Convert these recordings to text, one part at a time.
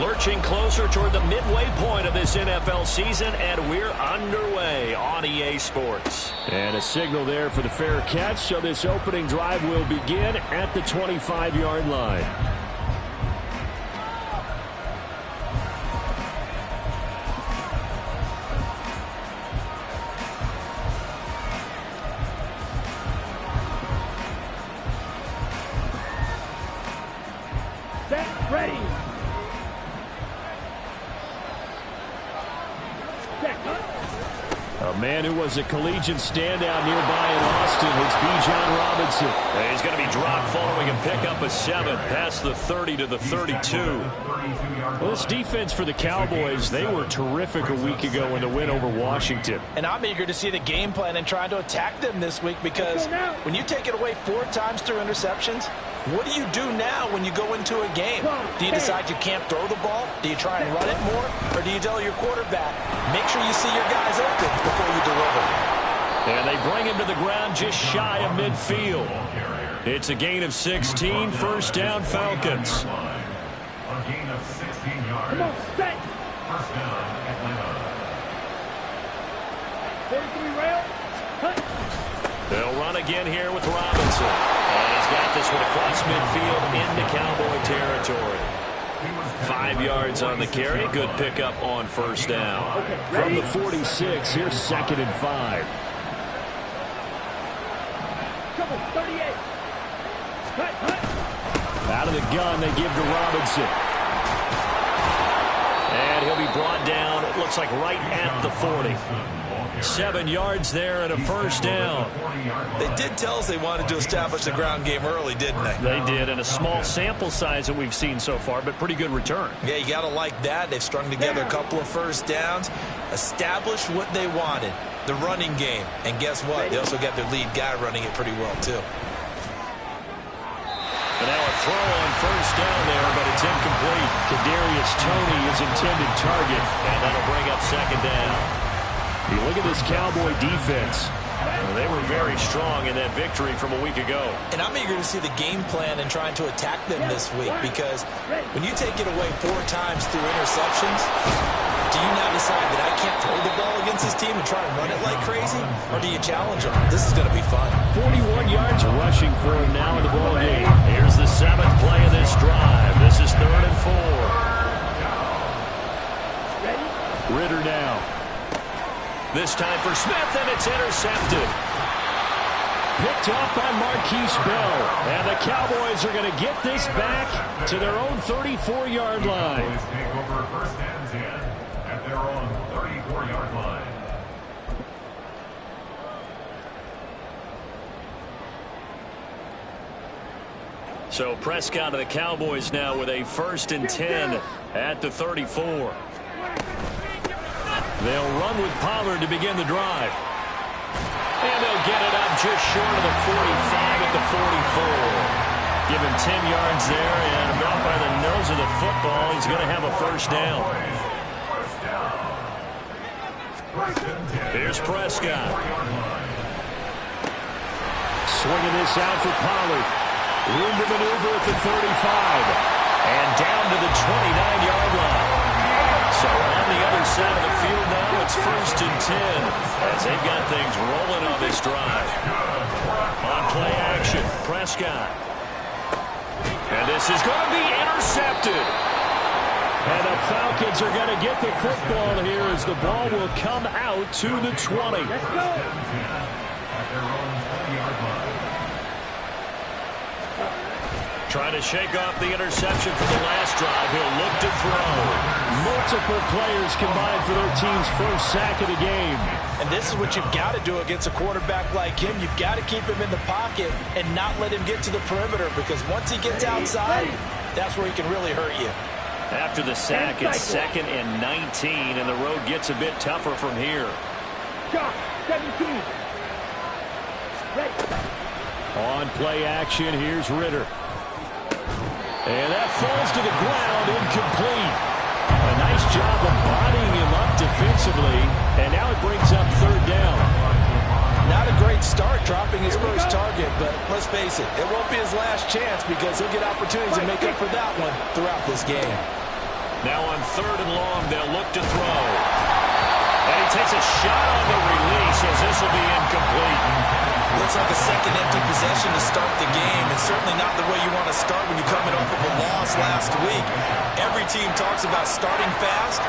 Lurching closer toward the midway point of this NFL season, and we're underway on EA Sports. And a signal there for the fair catch, so this opening drive will begin at the 25-yard line. Set, ready. A man who was a collegiate standout nearby in Austin. It's Bijan Robinson. And he's going to be dropped following a pickup of 7 past the 30 to the 32. Well, this defense for the Cowboys, they were terrific a week ago in the win over Washington. And I'm eager to see the game plan and trying to attack them this week, because when you take it away 4 times through interceptions, what do you do now when you go into a game? Do you decide you can't throw the ball? Do you try and run it more? Or do you tell your quarterback, make sure you see your guys open before you deliver? And they bring him to the ground just shy of midfield. It's a gain of 16, first down Falcons. A gain of 16 yards. Come on, set. First down, Atlanta. 43 rail. Cut. They'll run again here with Robinson. And he's got this one across midfield into Cowboy territory. 5 yards on the carry. Good pickup on first down. From the 46, here's 2nd and 5. Trouble, 38. Cut. Out of the gun, they give to Robinson. And he'll be brought down, it looks like right at the 40. 7 yards there and a first down. They did tell us they wanted to establish the ground game early, didn't they? They did, and a small sample size that we've seen so far, but pretty good return. Yeah, you got to like that. They've strung together a couple of first downs, established what they wanted, the running game. And guess what? They also got their lead guy running it pretty well, too. And now a throw on first down there, but it's incomplete. Kadarius Toney is intended target. And that'll bring up 2nd down. You look at this Cowboy defense. Well, they were very strong in that victory from a week ago. And I'm eager to see the game plan and trying to attack them this week, because when you take it away 4 times through interceptions, do you now decide that I can't throw the ball against this team and try to run it like crazy? Or do you challenge them? This is going to be fun. 41 yards rushing for him now in the ball game. Here's the 7th play of this drive. This is 3rd and 4. Ritter now. This time for Smith, and it's intercepted. Picked off by Marquise Bell. And the Cowboys are going to get this back to their own 34-yard line. Cowboys take over first and 10 at their own 34-yard line. So Prescott of the Cowboys now with a 1st and 10 at the 34. They'll run with Pollard to begin the drive. And they'll get it up just short of the 45 at the 44. Give him 10 yards there, and about by the nose of the football, he's going to have a first down. Here's Prescott. Swinging this out for Pollard. Room to maneuver at the 35. And down to the 29-yard line. So on the other side of the field now, it's 1st and 10 as they've got things rolling on this drive. On play action, Prescott. And this is going to be intercepted. And the Falcons are going to get the football here as the ball will come out to the 20. At their own 20-yard line. Trying to shake off the interception from the last drive. He'll look to throw. Multiple players combined for their team's first sack of the game. And this is what you've got to do against a quarterback like him. You've got to keep him in the pocket and not let him get to the perimeter, because once he gets outside, that's where he can really hurt you. After the sack, it's 2nd and 19, and the road gets a bit tougher from here. 17. Ready. On play action, here's Ritter. And that falls to the ground, incomplete. A nice job of bodying him up defensively, and now it brings up 3rd down. Not a great start dropping his first target, but let's face it, it won't be his last chance, because he'll get opportunities to make up for that one throughout this game. Now on 3rd and long, they'll look to throw. And he takes a shot on the release as this will be incomplete. Looks like a second empty possession to start the game, and certainly not the way you want to start when you're coming off of a loss last week. Every team talks about starting fast.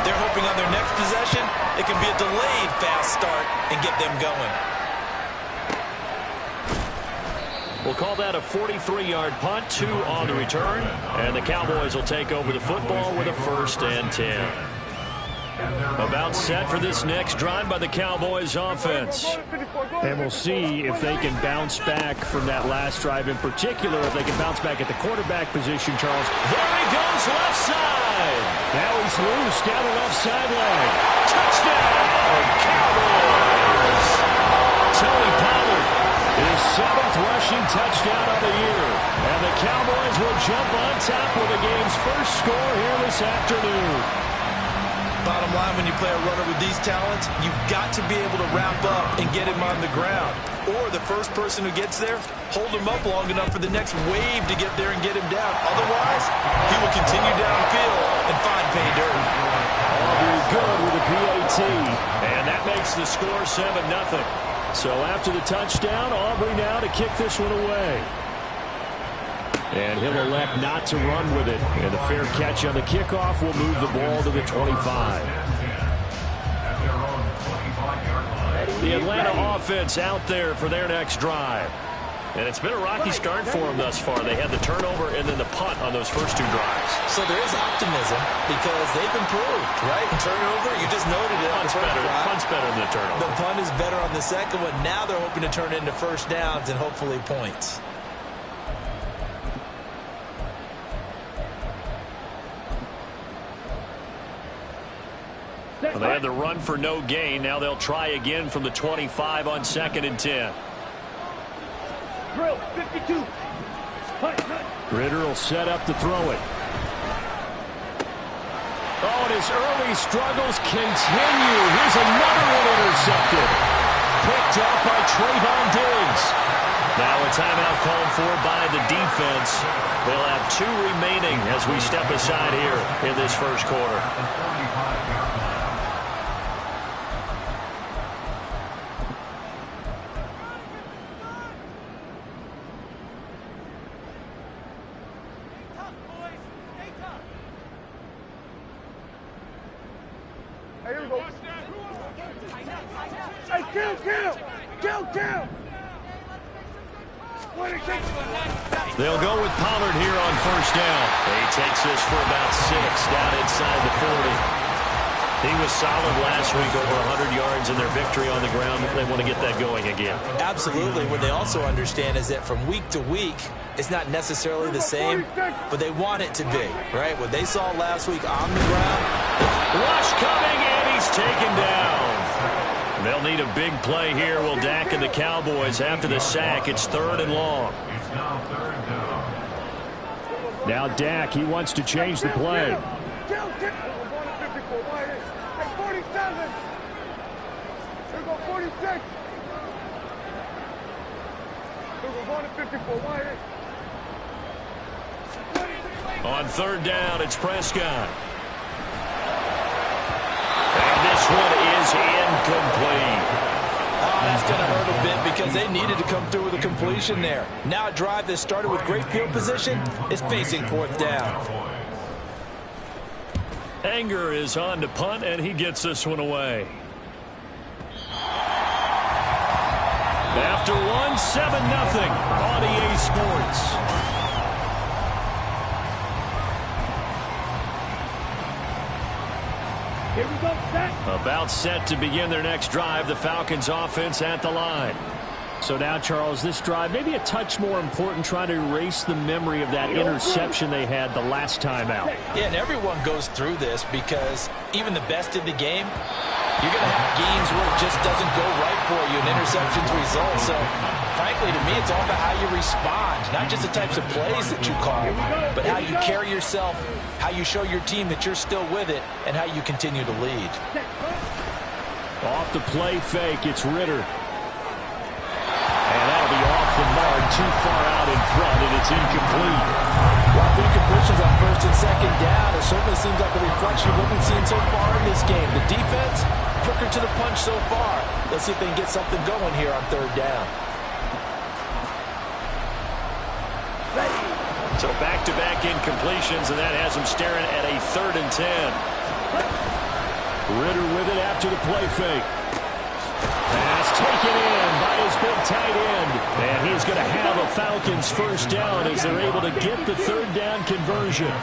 They're hoping on their next possession, it can be a delayed fast start and get them going. We'll call that a 43-yard punt, 2 on the return, and the Cowboys will take over the football with a 1st and 10. About set for this next drive by the Cowboys offense. And we'll see if they can bounce back from that last drive, in particular, if they can bounce back at the quarterback position, Charles. There he goes, left side. Now he's loose down the left sideline. Touchdown, Cowboys. Tony Pollard, his 7th rushing touchdown of the year. And the Cowboys will jump on top with the game's first score here this afternoon. Bottom line, when you play a runner with these talents, you've got to be able to wrap up and get him on the ground. Or the first person who gets there, hold him up long enough for the next wave to get there and get him down. Otherwise, he will continue downfield and find pay dirt. Aubrey good with a PAT. And that makes the score 7-0. So after the touchdown, Aubrey now to kick this one away. And he'll elect not to run with it. And a fair catch on the kickoff will move the ball to the 25. The Atlanta offense out there for their next drive. And it's been a rocky start for them thus far. They had the turnover and then the punt on those first 2 drives. So there is optimism because they've improved, right? Turnover, you just noted it. Punt's better than the turnover. The punt is better on the second one. Now they're hoping to turn it into first downs and hopefully points. Well, they had the run for no gain. Now they'll try again from the 25 on 2nd and 10. Drill, 52. Ritter will set up to throw it. Oh, and his early struggles continue. Here's another one intercepted. Picked up by Trayvon Diggs. Now a timeout called for by the defense. They'll have 2 remaining as we step aside here in this first quarter. They'll go with Pollard here on first down. He takes this for about 6 down inside the 40. He was solid last week, over 100 yards in their victory on the ground. They want to get that going again. Absolutely. What they also understand is that from week to week, it's not necessarily the same, but they want it to be, right? What they saw last week on the ground. Rush coming, and he's taken down. They'll need a big play here. Will Dak and the Cowboys after the sack. It's 3rd and long. Now Dak, he wants to change the play. On 3rd down, it's Prescott. And this one is incomplete. Oh, that's going to hurt a bit because they needed to come through with a completion there. Now a drive that started with great field position is facing 4th down. Anger is on to punt, and he gets this one away. After 1-7-0 on EA Sports. Here we go, set. About set to begin their next drive. The Falcons offense at the line. So now, Charles, this drive maybe a touch more important, trying to erase the memory of that interception they had the last time out. Yeah, and everyone goes through this because even the best in the game, you're going to have games where it just doesn't go right for you, and interceptions result. So, frankly, to me, it's all about how you respond, not just the types of plays that you call, but how you carry yourself, how you show your team that you're still with it, and how you continue to lead. Off the play fake, it's Ritter. And that'll be off the hard, too far out in front, and it's incomplete. Well, the incompletions on first and second down, it certainly seems like a reflection of what we've seen so far in this game. The defense, quicker to the punch so far. Let's see if they can get something going here on third down. So back-to-back incompletions, and that has them staring at a 3rd and 10. Ritter with it after the play fake. Pass taken in by his big tight end. And he's going to have a Falcons first down as they're able to get the 3rd down conversion.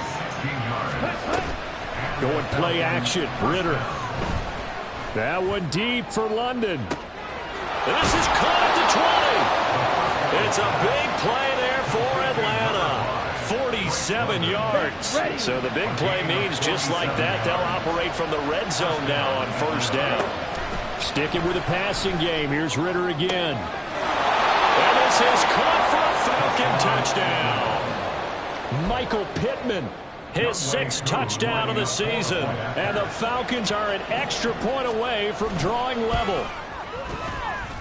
Going play action. Ritter. That one deep for London. This is caught at the 20. It's a big play there for Atlanta. 47 yards. So the big play means just like that, they'll operate from the red zone now on first down. Sticking with a passing game. Here's Ritter again. And this is caught for a Falcon touchdown. Michael Pittman, his 6th touchdown of the season. And the Falcons are an extra point away from drawing level.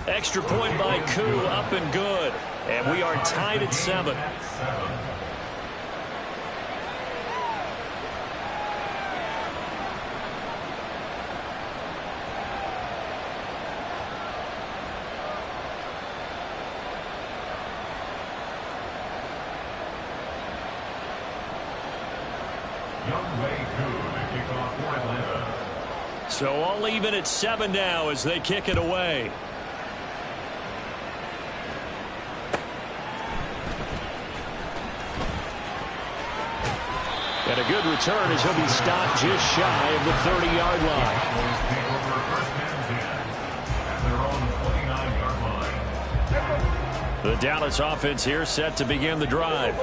Extra point by Koo, up and good. And we are tied at 7. So all even at 7 now as they kick it away. And a good return as he'll be stopped just shy of the 30-yard line. The Dallas offense here set to begin the drive.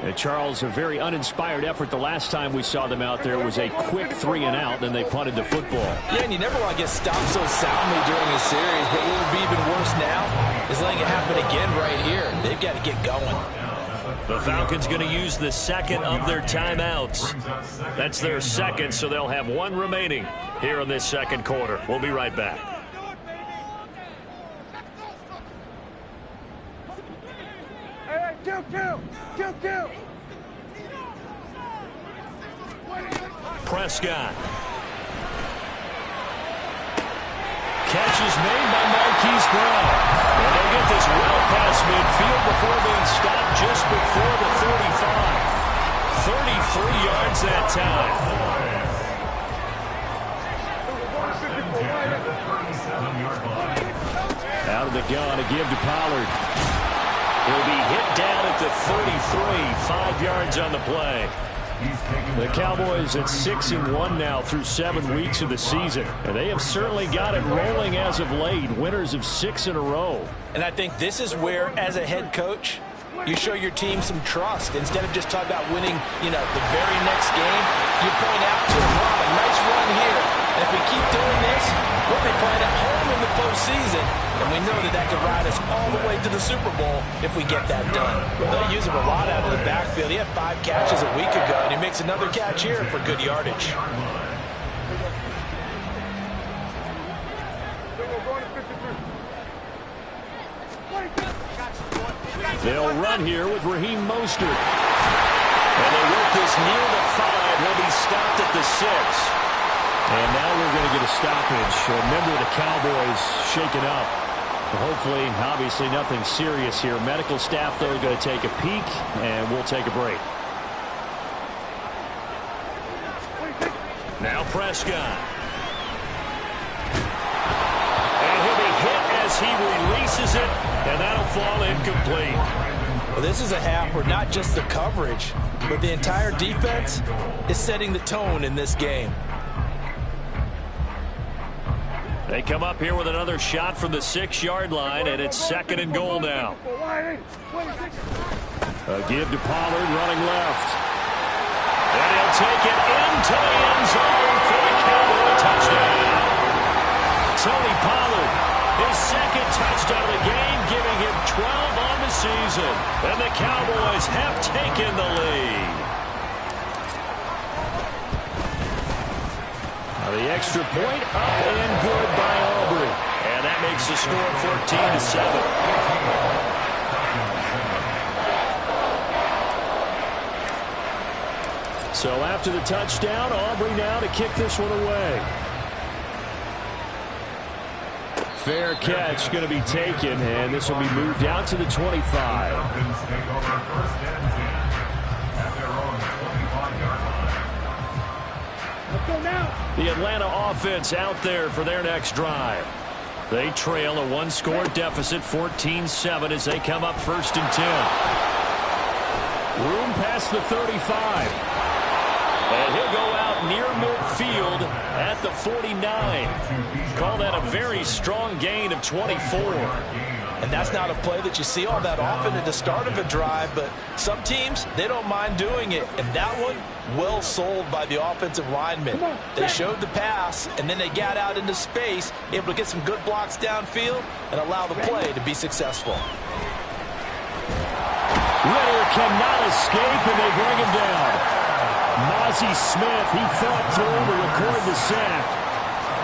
And Charles, a very uninspired effort the last time we saw them out there was a quick 3 and out, then they punted the football. Yeah, and you never want to get stopped so soundly during a series, but what would be even worse now is letting it happen again right here. They've got to get going. The Falcons going to use the 2nd of their timeouts. That's their 2nd, so they'll have 1 remaining here in this 2nd quarter. We'll be right back. Prescott. Catch is made by Marquise Brown. And they get this well past midfield before being stopped just before the 35. 33 yards that time. Out of the gun to give to Pollard. He'll be hit down at the 33, 5 yards on the play. The Cowboys at 6-1 now through 7 weeks of the season. And they have certainly got it rolling as of late. Winners of 6 in a row. And I think this is where, as a head coach, you show your team some trust. Instead of just talking about winning, the very next game, you point out to them, wow, a nice run here. And if we keep doing this, we'll be playing at home in the postseason. And we know that could ride us all the way to the Super Bowl if we get that done. They'll use him a lot out of the backfield. He had 5 catches a week ago, and he makes another catch here for good yardage. They'll run here with Raheem Mostert. And they work this near the 5. He'll be stopped at the 6. And now we're going to get a stoppage. A member of the Cowboys shaken up. Hopefully, obviously, nothing serious here. Medical staff, though, going to take a peek, and we'll take a break. Now Prescott. And he'll be hit as he releases it, and that'll fall incomplete. Well, this is a half where not just the coverage, but the entire defense is setting the tone in this game. They come up here with another shot from the 6-yard line, and it's 2nd and goal now. A give to Pollard running left. And he'll take it into the end zone for a Cowboy touchdown. Tony Pollard, his 2nd touchdown of the game, giving him 12 on the season. And the Cowboys have taken the lead. The extra point up and good by Aubrey. And that makes the score 14-7. So after the touchdown, Aubrey now to kick this one away. Fair catch going to be taken, and this will be moved out to the 25. Falcons take over first and 10 at their own 25-yard line. Let's go now. The Atlanta offense out there for their next drive. They trail a one-score deficit, 14-7, as they come up first and 10. Room past the 35. And he'll go out near midfield at the 49. Call that a very strong gain of 24. And that's not a play that you see all that often at the start of a drive, but some teams, they don't mind doing it. And that one, well sold by the offensive linemen. They showed the pass, and then they got out into space, able to get some good blocks downfield and allow the play to be successful. Ritter cannot escape, and they bring him down. Mozzie Smith, he fought through to record the sack.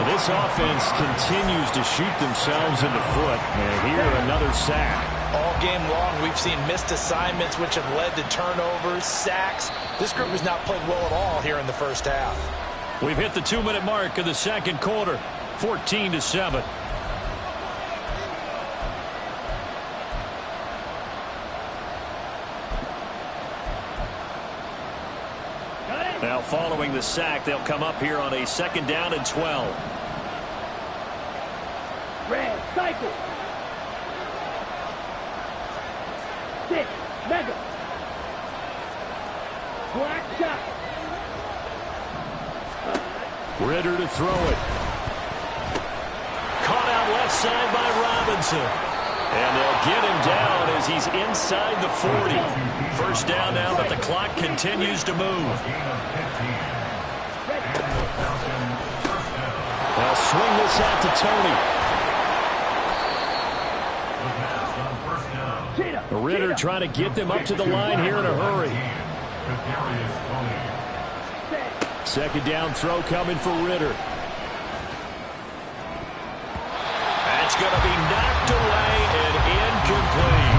And this offense continues to shoot themselves in the foot. And here, another sack. All game long, we've seen missed assignments, which have led to turnovers, sacks. This group has not played well at all here in the first half. We've hit the 2-minute mark of the second quarter, 14-7. Now following the sack, they'll come up here on a 2nd down and 12. Red, cycle. 6, mega. Black shot. Ritter to throw it. Caught out left side by Robinson. And they'll get him down as he's inside the 40. First down now, but the clock continues to move. They'll swing this out to Tony. Ritter trying to get them up to the line here in a hurry. 2nd down throw coming for Ritter. That's going to be knocked away and incomplete.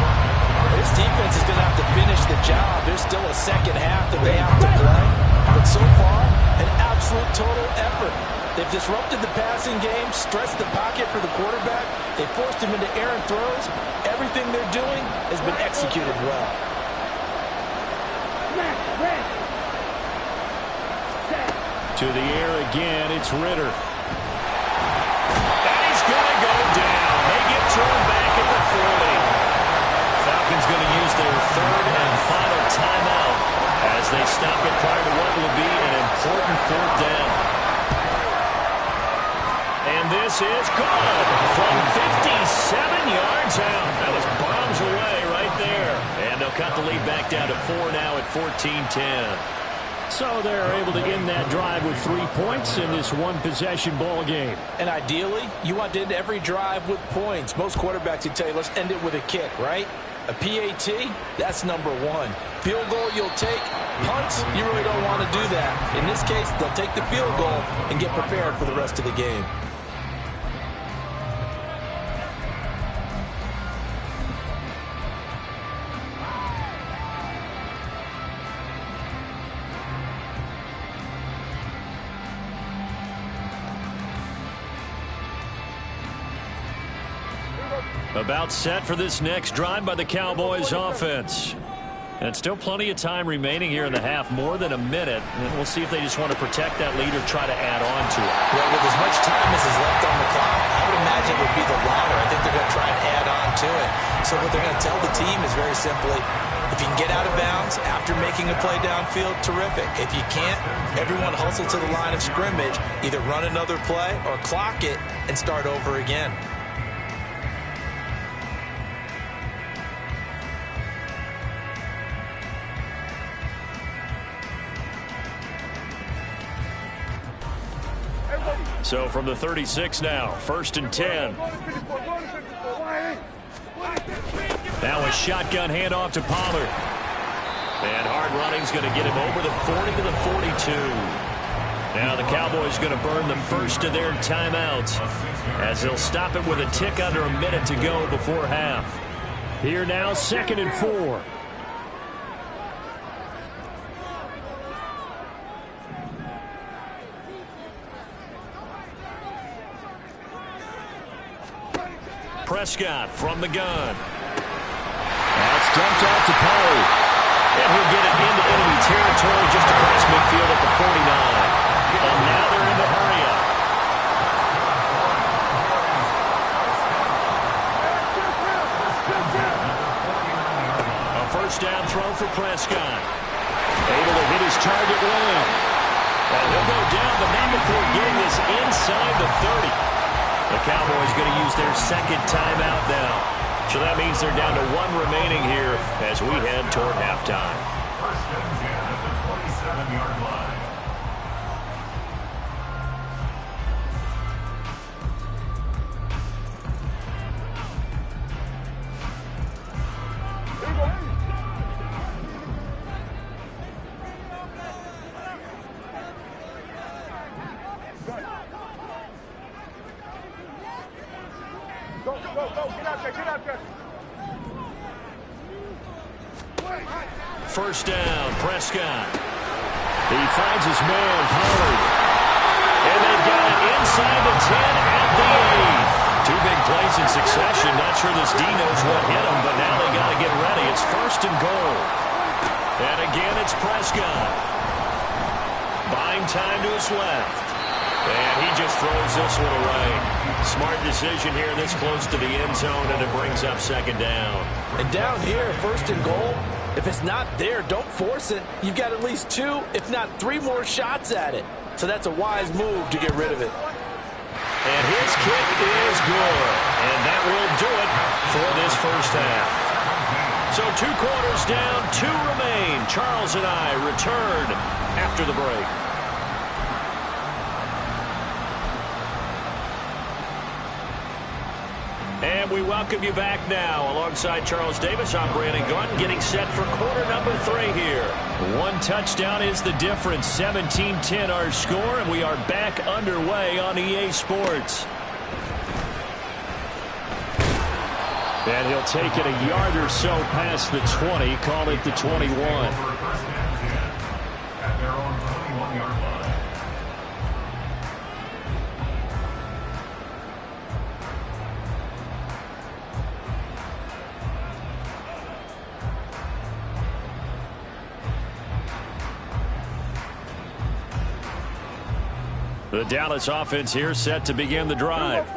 This defense is going to have to finish the job. There's still a second half that they have to play. But so far, an absolute total effort. They've disrupted the passing game, stretched the pocket for the quarterback. They forced him into errant throws. Everything they're doing has been executed well. To the air again, it's Ritter. And he's going to go down. They get to him back at the 40. Falcons going to use their 3rd and final timeout as they stop it prior to what will be an important 4th down. And this is good from 57 yards out. That was bombs away right there. And they'll cut the lead back down to 4 now at 14-10. So they're able to end that drive with 3 points in this one-possession ball game. And ideally, you want to end every drive with points. Most quarterbacks would tell you, let's end it with a kick, right? A PAT, that's number 1. Field goal you'll take. Punts, you really don't want to do that. In this case, they'll take the field goal and get prepared for the rest of the game. About set for this next drive by the Cowboys offense. And still plenty of time remaining here in the half, more than a minute. And we'll see if they just want to protect that lead or try to add on to it. Well, with as much time as is left on the clock, I would imagine it would be the latter. I think they're going to try and add on to it. So what they're going to tell the team is very simply, if you can get out of bounds after making a play downfield, terrific. If you can't, everyone hustle to the line of scrimmage, either run another play or clock it and start over again. So from the 36 now, 1st and 10. Now a shotgun handoff to Pollard. And hard running's going to get him over the 40 to the 42. Now the Cowboys going to burn the first of their timeouts as they'll stop it with a tick under a minute to go before half. Here now, 2nd and 4. Prescott from the gun. That's dumped off to Perry. And he'll get it into enemy territory just across midfield at the 49. And now they're in the hurry-up. A first down throw for Prescott. Able to hit his target well. And he'll go down, but not before getting this inside the 30. The Cowboys going to use their second timeout now. So that means they're down to 1 remaining here as we head toward halftime. First and 10 at the 27-yard line. First down, Prescott. He finds his man, Pollard. And they've got it inside the 10 at the 8. 2 big plays in succession. Not sure this D knows what hit him, but now they got to get ready. It's first and goal. And again, it's Prescott. Buying time to his left. And he just throws this one away. Smart decision here this close to the end zone, and it brings up second down. And down here, first and goal, if it's not there, don't force it. You've got at least 2, if not 3 more shots at it. So that's a wise move to get rid of it. And his kick is good. And that will do it for this first half. So 2 quarters down, 2 remain. Charles and I return after the break. And we welcome you back now. Alongside Charles Davis, I'm Brandon Gaudin, getting set for quarter number 3 here. 1 touchdown is the difference. 17-10 our score, and we are back underway on EA Sports. And he'll take it a yard or so past the 20, call it the 21. First and 10 at their own 21-yard line. The Dallas offense here set to begin the drive.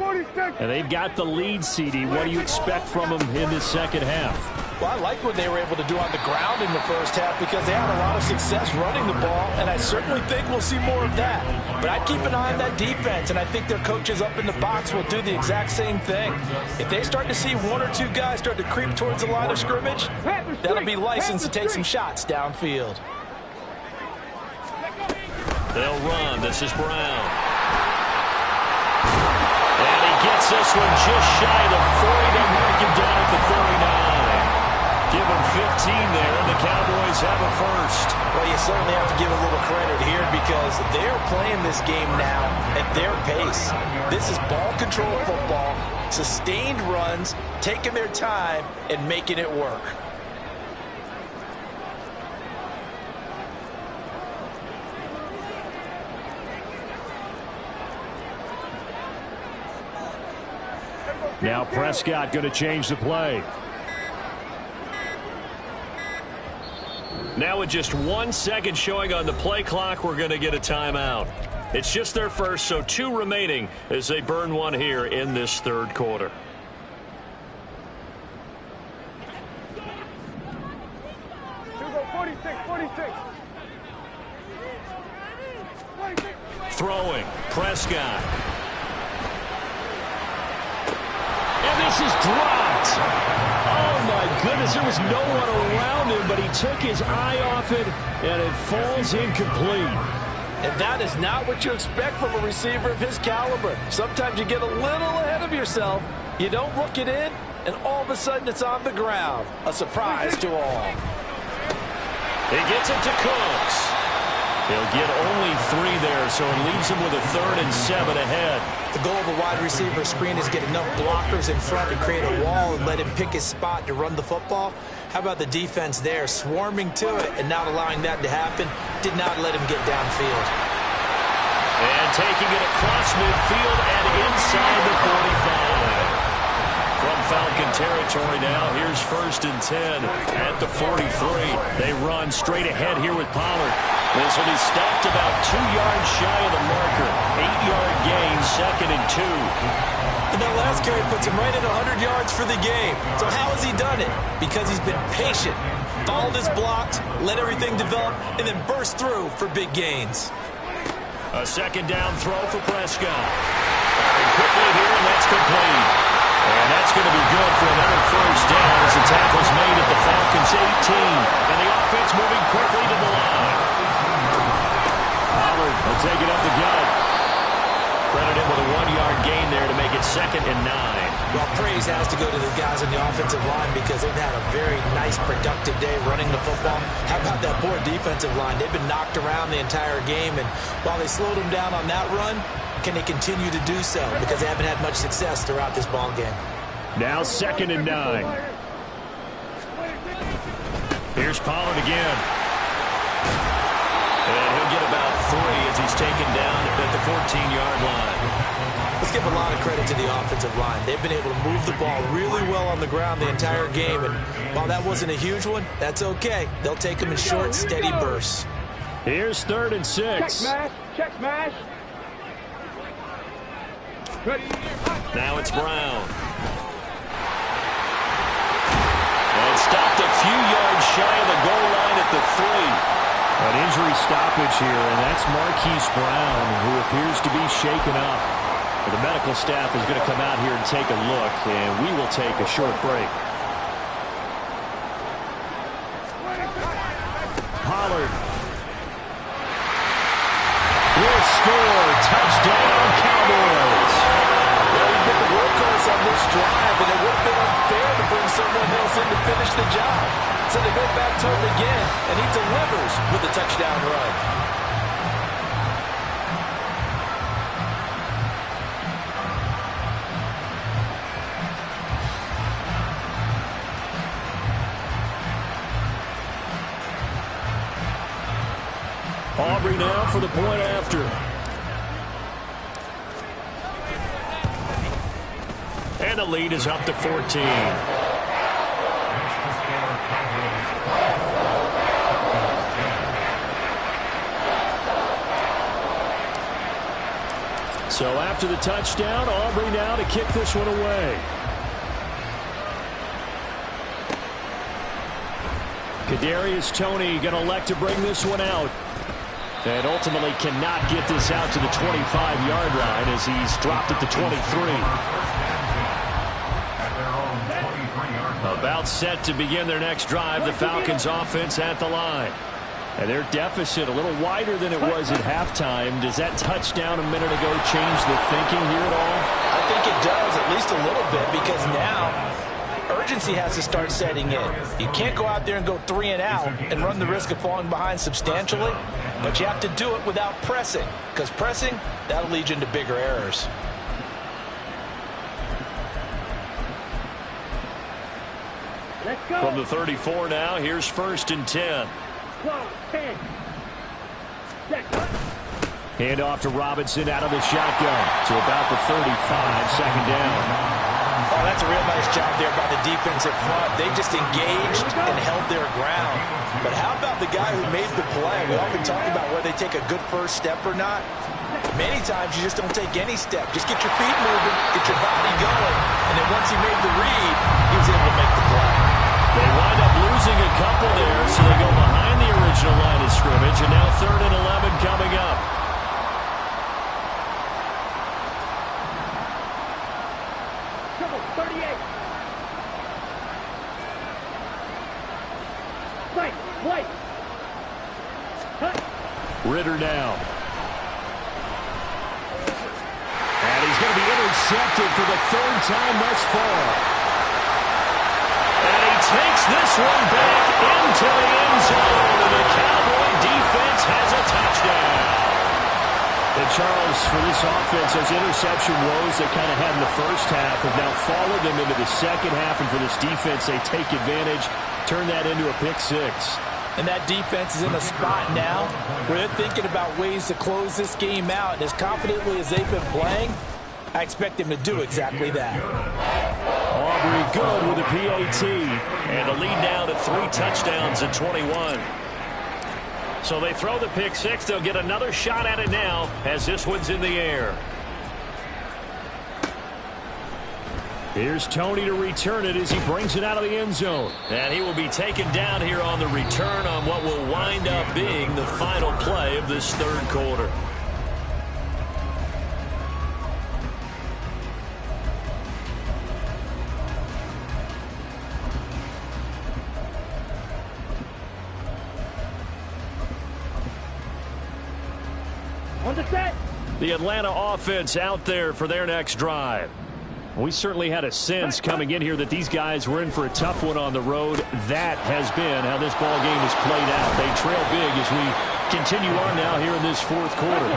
And they've got the lead, CD. What do you expect from them in the second half? Well, I like what they were able to do on the ground in the first half because they had a lot of success running the ball, and I certainly think we'll see more of that. But I'd keep an eye on that defense, and I think their coaches up in the box will do the exact same thing. If they start to see 1 or 2 guys start to creep towards the line of scrimmage, that'll be licensed to take some shots downfield. They'll run. This is Brown. And he gets this one just shy of the 40. They mark him down at the 39. Give him 15 there, and the Cowboys have a first. Well, you certainly have to give a little credit here because they're playing this game now at their pace. This is ball control football, sustained runs, taking their time, and making it work. Now Prescott going to change the play. Now with just 1 second showing on the play clock, we're going to get a timeout. It's just their first, so 2 remaining as they burn 1 here in this third quarter. Throwing, Prescott. And this is dropped. Oh, my goodness. There was no one around him, but he took his eye off it, and it falls incomplete. And that is not what you expect from a receiver of his caliber. Sometimes you get a little ahead of yourself. You don't look it in, and all of a sudden it's on the ground. A surprise to all. He gets it to Cooks. He'll get only 3 there, so it leaves him with a 3rd and 7 ahead. The goal of a wide receiver screen is get enough blockers in front to create a wall and let him pick his spot to run the football. How about the defense there, swarming to it and not allowing that to happen? Did not let him get downfield. And taking it across midfield and inside the 45. From Falcon territory now. Here's 1st and 10 at the 43. They run straight ahead here with Pollard. This will be stopped about 2 yards shy of the marker. 8-yard gain, 2nd and 2. And that last carry puts him right at 100 yards for the game. So how has he done it? Because he's been patient, followed his blocks, let everything develop, and then burst through for big gains. A 2nd down throw for Prescott. Firing quickly here, and that's complete. And that's going to be good for another 1st down as the tackle's made at the Falcons' 18. And the offense moving quickly to the line. Pollard will take it up the gut. Credited with a 1-yard gain there to make it 2nd and 9. Well, praise has to go to the guys on the offensive line because they've had a very nice, productive day running the football. How about that poor defensive line? They've been knocked around the entire game, and while they slowed them down on that run, can they continue to do so? Because they haven't had much success throughout this ball game. Now 2nd and 9. Here's Pollard again. And he'll get about 3 as he's taken down at the 14-yard line. Let's give a lot of credit to the offensive line. They've been able to move the ball really well on the ground the entire game. And while that wasn't a huge one, that's okay. They'll take them in short, steady bursts. Here's 3rd and 6. Check smash. Check smash. Now it's Brown. And stopped a few yards shy of the goal line at the 3. An injury stoppage here, and that's Marquise Brown, who appears to be shaken up. The medical staff is going to come out here and take a look, and we will take a short break. Pollard will score. Touchdown, Cowboys. Well, he's been the workhorse on this drive, and it would have been unfair to bring someone else in to finish the job. So they go back to him again, and he delivers with a touchdown run. Aubrey now for the point after. And the lead is up to 14. So after the touchdown, Aubrey now to kick this one away. Kadarius Toney going to elect to bring this one out. And ultimately cannot get this out to the 25-yard line as he's dropped at the 23. About set to begin their next drive, the Falcons offense at the line. And their deficit a little wider than it was at halftime. Does that touchdown a minute ago change the thinking here at all? I think it does, at least a little bit, because now urgency has to start setting in. You can't go out there and go 3 and out and run the risk of falling behind substantially, but you have to do it without pressing, because pressing, that'll lead you into bigger errors. Let's go. From the 34 now, here's 1st and 10. 10. Hand off to Robinson out of the shotgun to about the 35, 2nd down. Oh, that's a real nice job there by the defensive front. They just engaged and held their ground. But how about the guy who made the play? We often talk about whether they take a good first step or not. Many times you just don't take any step. Just get your feet moving, get your body going, and then once he made the read, he was able to make the play. They wind up losing a couple there, so they go behind the original line of scrimmage, and now 3rd and 11 coming up. Trouble, 38. Fight, White. Cut. Ritter now. And he's going to be intercepted for the 3rd time thus far. And he takes this one back into the end zone, and the Cowboy defense has a touchdown. And Charles, for this offense, those interception woes they kind of had in the first half have now followed them into the second half, and for this defense, they take advantage, turn that into a pick 6. And that defense is in a spot now where they're thinking about ways to close this game out. And as confidently as they've been playing, I expect them to do exactly that. Aubrey good with a PAT. And the lead now to 3 touchdowns at 21. So they throw the pick six. They'll get another shot at it now as this one's in the air. Here's Tony to return it as he brings it out of the end zone. And he will be taken down here on the return on what will wind up being the final play of this third quarter. On the set. The Atlanta offense out there for their next drive. We certainly had a sense coming in here that these guys were in for a tough one on the road. That has been how this ball game has played out. They trail big as we continue on now here in this fourth quarter.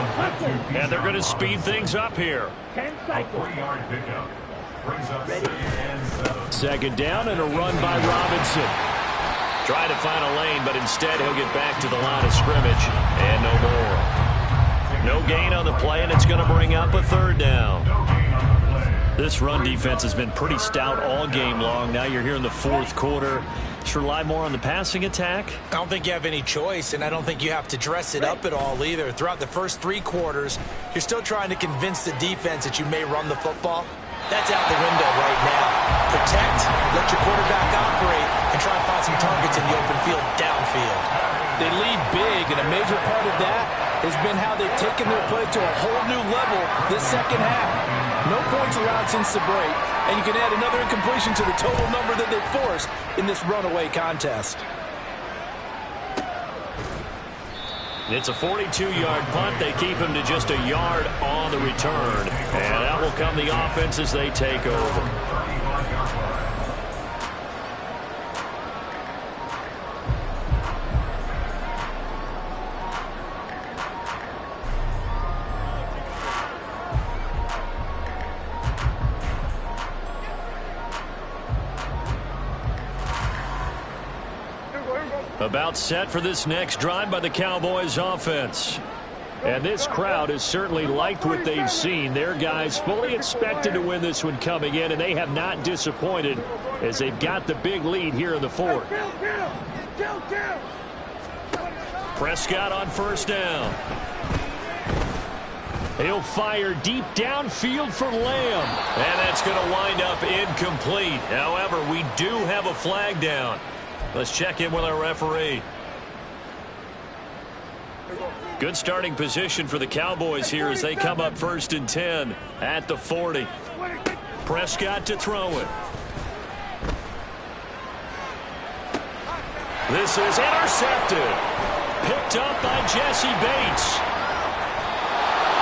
And they're going to speed things up here. 10 A cycles. 3-yard pickup. Brings up 2nd and 7. Second down and a run by Robinson. Try to find a lane, but instead he'll get back to the line of scrimmage and no more. No gain on the play, and it's going to bring up a third down. No gain on the play. This run defense has been pretty stout all game long. Now you're here in the fourth quarter. Should rely more on the passing attack. I don't think you have any choice, and I don't think you have to dress it up at all either. Throughout the first 3 quarters, you're still trying to convince the defense that you may run the football. That's out the window right now. Protect, let your quarterback operate, and try and find some targets in the open field downfield. They lead big, and a major part of that has been how they've taken their play to a whole new level this second half. No points allowed since the break, and you can add another incompletion to the total number that they forced in this runaway contest. It's a 42-yard punt. They keep him to just a yard on the return. And out will come the offense as they take over. 35-yard line. About set for this next drive by the Cowboys offense. And this crowd has certainly liked what they've seen. Their guys fully expected to win this one coming in, and they have not disappointed as they've got the big lead here in the fourth. Prescott on first down. He'll fire deep downfield for Lamb. And that's going to wind up incomplete. However, we do have a flag down. Let's check in with our referee. Good starting position for the Cowboys here as they come up 1st and 10 at the 40. Prescott to throw it. This is intercepted. Picked up by Jesse Bates.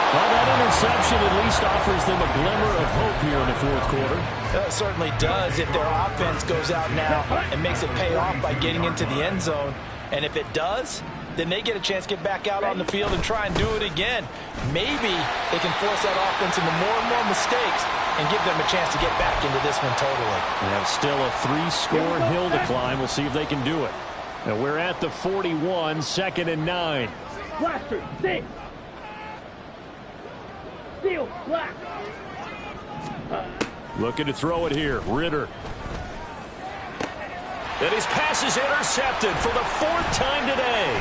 Well, that interception at least offers them a glimmer of hope here in the fourth quarter. That certainly does if their offense goes out now and makes it pay off by getting into the end zone. And if it does, then they get a chance to get back out on the field and try and do it again. Maybe they can force that offense into more and more mistakes and give them a chance to get back into this one totally. They have still a 3-score hill to climb. We'll see if they can do it. Now we're at the 41, 2nd and 9. Blaster, 6. Steel, black. Looking to throw it here. Ritter. And his pass is intercepted for the 4th time today.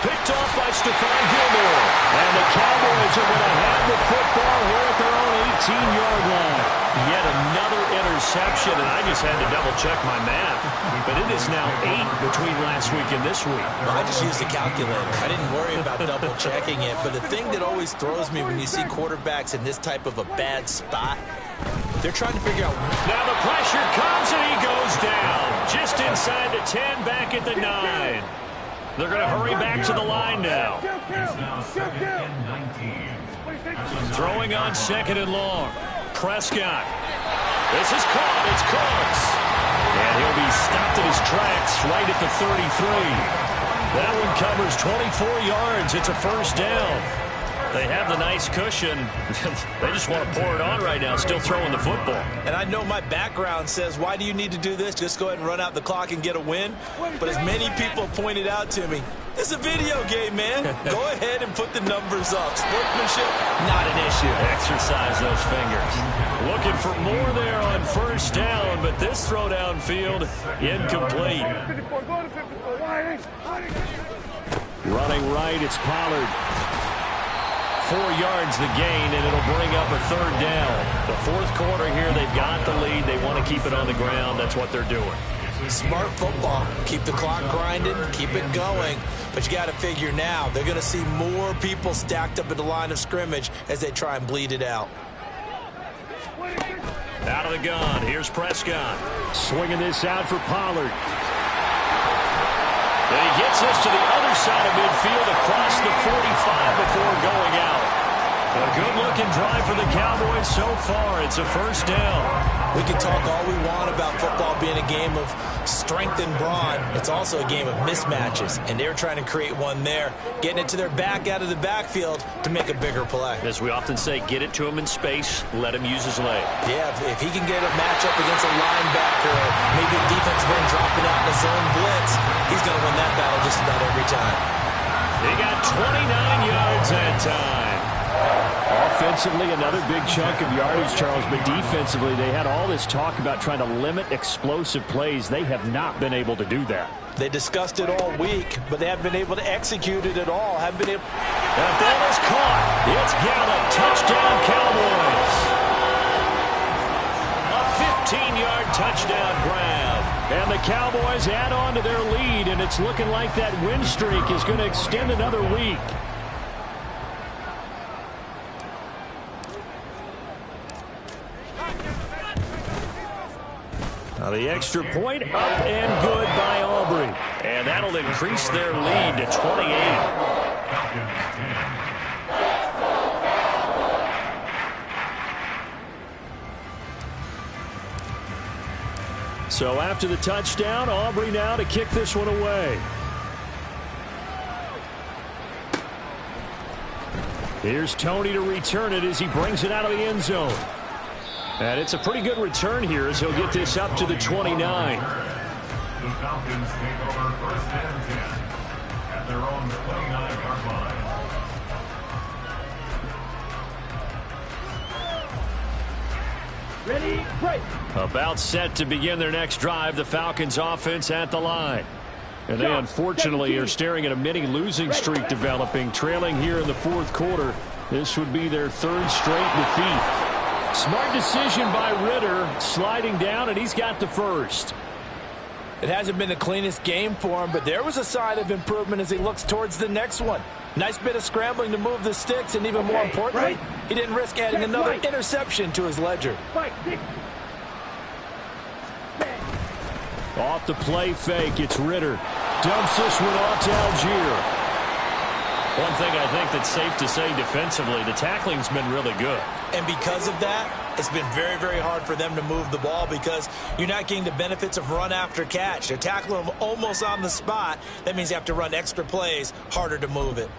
Picked off by Stephon Gilmore. And the Cowboys are going to have the football here at their own 18-yard line. Yet another interception, and I just had to double-check my math. But it is now 8 between last week and this week. Well, I just used the calculator. I didn't worry about double-checking it. But the thing that always throws me when you see quarterbacks in this type of a bad spot, they're trying to figure out. Now the pressure comes, and he goes down. Just inside the 10, back at the 9. They're going to hurry back to the line now. It's now 2nd and 19. Throwing on 2nd and long. Prescott. This is caught. It's Cooks. And he'll be stopped in his tracks right at the 33. That one covers 24 yards. It's a 1st down. They have the nice cushion. They just want to pour it on right now, still throwing the football. And I know my background says, why do you need to do this? Just go ahead and run out the clock and get a win. But as many people pointed out to me, it's a video game, man. Go ahead and put the numbers up. Sportsmanship, not an issue. you. Exercise those fingers. Looking for more there on first down, but this throw downfield incomplete. Running right, it's Pollard. 4 yards the gain, and it'll bring up a third down. The fourth quarter here, they've got the lead. They want to keep it on the ground. That's what they're doing. Smart football. Keep the clock grinding, keep it going. But you got to figure now, they're going to see more people stacked up at the line of scrimmage as they try and bleed it out. Out of the gun, here's Prescott. Swinging this out for Pollard. And he gets this to the other side of midfield across the 45 before going out. A good-looking drive for the Cowboys so far. It's a first down. We can talk all we want about football being a game of strength and brawn. It's also a game of mismatches, and they're trying to create one there, getting it to their back out of the backfield to make a bigger play. As we often say, get it to him in space, let him use his leg. Yeah, if he can get a matchup against a linebacker, or maybe a defensive end dropping out in a zone blitz, he's going to win that battle just about every time. He got 29 yards that time. Offensively, another big chunk of yardage, Charles, but defensively, they had all this talk about trying to limit explosive plays. They have not been able to do that. They discussed it all week, but they haven't been able to execute it at all. Haven't been able. That ball is caught. It's Gallup. Touchdown, Cowboys. A 15-yard touchdown grab. And the Cowboys add on to their lead, and it's looking like that win streak is going to extend another week. Now the extra point up and good by Aubrey. And that'll increase their lead to 28. Falcons 10. So after the touchdown, Aubrey now to kick this one away. Here's Tony to return it as he brings it out of the end zone. And it's a pretty good return here as he'll get this up to the 29. The Falcons take over first and 10 at their own 29-yard line. Ready, break. About set to begin their next drive, the Falcons offense at the line. And they unfortunately are staring at a mini losing streak developing, trailing here in the fourth quarter. This would be their third straight defeat. Smart decision by Ritter, sliding down, and he's got the first. It hasn't been the cleanest game for him, but there was a sign of improvement as he looks towards the next one. Nice bit of scrambling to move the sticks, and even more importantly, he didn't risk adding another interception to his ledger. Off the play fake, it's Ritter. Dumps this one off to Algier. One thing I think that's safe to say defensively, the tackling's been really good. And because of that, it's been very, very hard for them to move the ball because you're not getting the benefits of run after catch. They're tackling them almost on the spot. That means you have to run extra plays, harder to move it.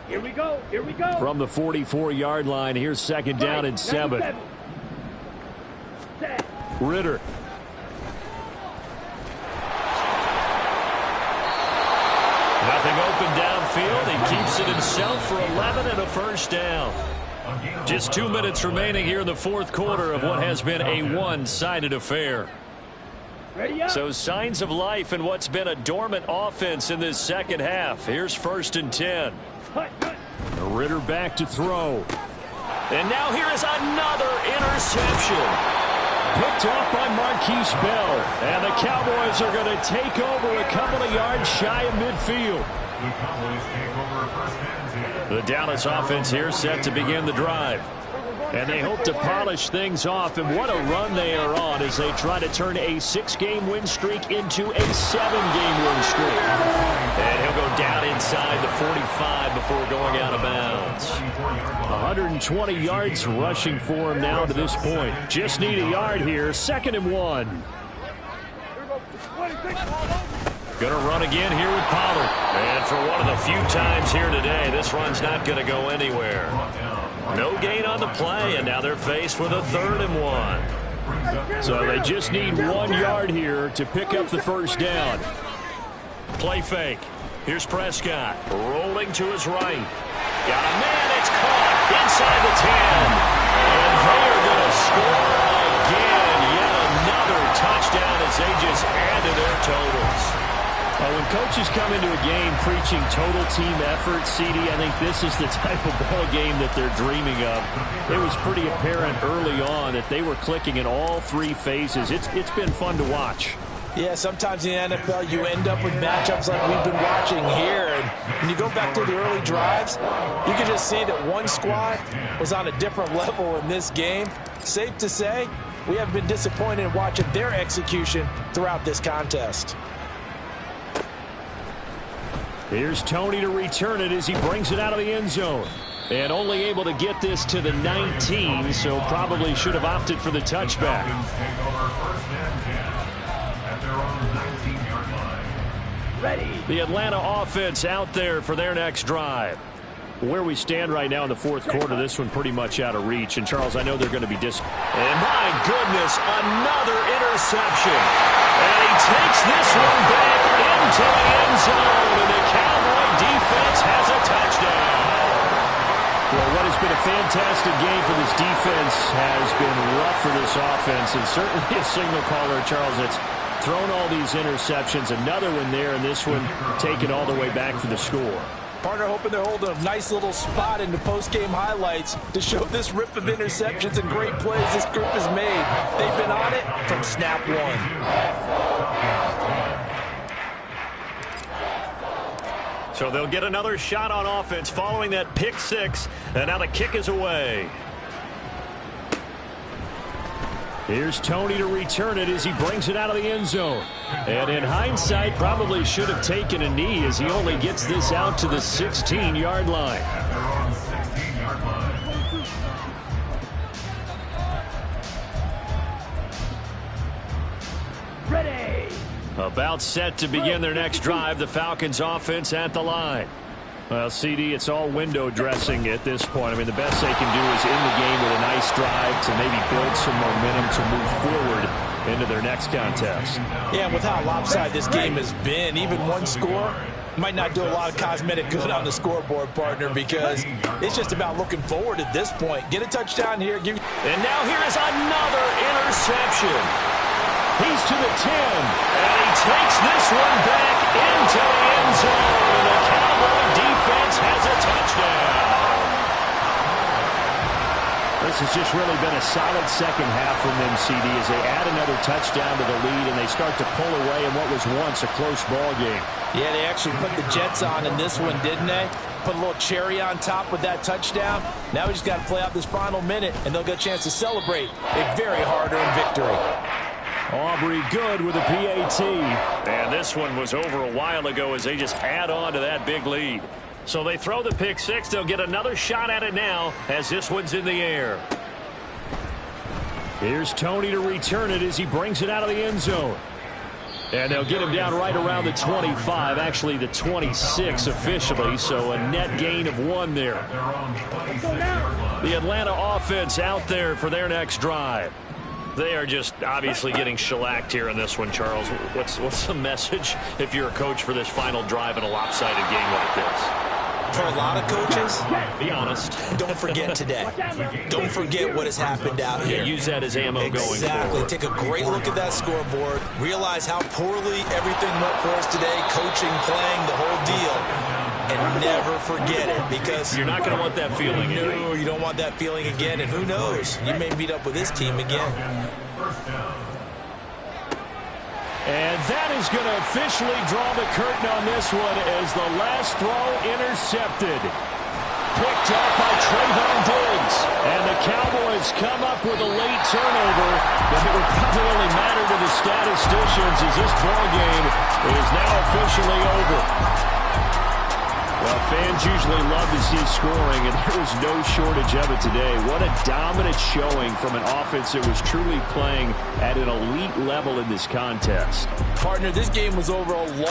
Here we go. Here we go. From the 44-yard line, here's second down and 7. Ritter. Nothing open downfield. He keeps it himself for 11 and a first down. Just 2 minutes remaining here in the fourth quarter of what has been a one-sided affair. So signs of life in what's been a dormant offense in this second half. Here's first and 10. Ritter back to throw. And now here is another interception. Picked off by Marquise Bell. And the Cowboys are going to take over a couple of yards shy of midfield. The Cowboys take over first and 10. The Dallas offense here set to begin the drive. And they hope to polish things off. And what a run they are on as they try to turn a 6-game win streak into a 7-game win streak. And he'll go down inside the 45 before going out of bounds. 120 yards rushing for him now to this point. Just need a yard here. 2nd and 1. Going to run again here with Pollard. And for one of the few times here today, this run's not going to go anywhere. No gain on the play, and now they're faced with a 3rd and 1. So they just need 1 yard here to pick up the first down. Play fake. Here's Prescott rolling to his right. Got a man. It's caught inside the 10. And they are going to score again. Yet another touchdown as they just add to their totals. When coaches come into a game preaching total team effort, CD, I think this is the type of ball game that they're dreaming of. It was pretty apparent early on that they were clicking in all three phases. It's been fun to watch. Yeah, sometimes in the NFL you end up with matchups like we've been watching here. And when you go back to the early drives, you can just see that one squad was on a different level in this game. Safe to say, we haven't been disappointed in watching their execution throughout this contest. Here's Tony to return it as he brings it out of the end zone. And only able to get this to the 19, so probably should have opted for the touchback. The Atlanta offense out there for their next drive. Where we stand right now in the fourth quarter, this one pretty much out of reach. And, Charles, I know they're going to be And, my goodness, another interception. And he takes this one back into the end zone. And the Cowboy defense has a touchdown. Well, what has been a fantastic game for this defense has been rough for this offense. And certainly a signal caller, Charles, that's thrown all these interceptions. Another one there, and this one taken all the way back for the score. Partner hoping they're holding a nice little spot in the post-game highlights to show this rip of interceptions and great plays this group has made. They've been on it from snap one. So they'll get another shot on offense following that pick six, and now the kick is away. Here's Tony to return it as he brings it out of the end zone. And in hindsight, probably should have taken a knee as he only gets this out to the 16-yard line. Ready. About set to begin their next drive, the Falcons offense at the line. Well, CD, it's all window dressing at this point. I mean, the best they can do is in the game with a nice drive to maybe build some momentum to move forward into their next contest. Yeah, with how lopsided this game has been, even one score might not do a lot of cosmetic good on the scoreboard, partner, because it's just about looking forward at this point. Get a touchdown here. And now here is another interception. He's to the 10, and he takes this one back into the end zone. And the Cowboy defense has a touchdown. This has just really been a solid second half from them, CD, as they add another touchdown to the lead and they start to pull away in what was once a close ball game. Yeah, they actually put the Jets on in this one, didn't they? Put a little cherry on top with that touchdown. Now we just got to play out this final minute, and they'll get a chance to celebrate a very hard-earned victory. Aubrey good with a PAT. And this one was over a while ago as they just add on to that big lead. So they throw the pick six. They'll get another shot at it now as this one's in the air. Here's Tony to return it as he brings it out of the end zone. And they'll get him down right around the 25, actually the 26 officially, so a net gain of 1 there. The Atlanta offense out there for their next drive. They are just obviously getting shellacked here in this one, Charles. What's the message if you're a coach for this final drive in a lopsided game like this? For a lot of coaches, be honest. Don't forget today. Don't forget what has happened out here. Use that as ammo going forward. Exactly. Take a great look at that scoreboard. Realize how poorly everything went for us today. Coaching, playing, the whole deal. And never forget it, because you're not going to want that feeling. No, you don't want that feeling again. And who knows? You may meet up with this team again. And that is going to officially draw the curtain on this one as the last throw intercepted. Picked off by Trayvon Diggs. And the Cowboys come up with a late turnover. But it will probably only matter to the statisticians as this ball game is now officially over. Well, fans usually love to see scoring, and there was no shortage of it today. What a dominant showing from an offense that was truly playing at an elite level in this contest. Partner, this game was over a long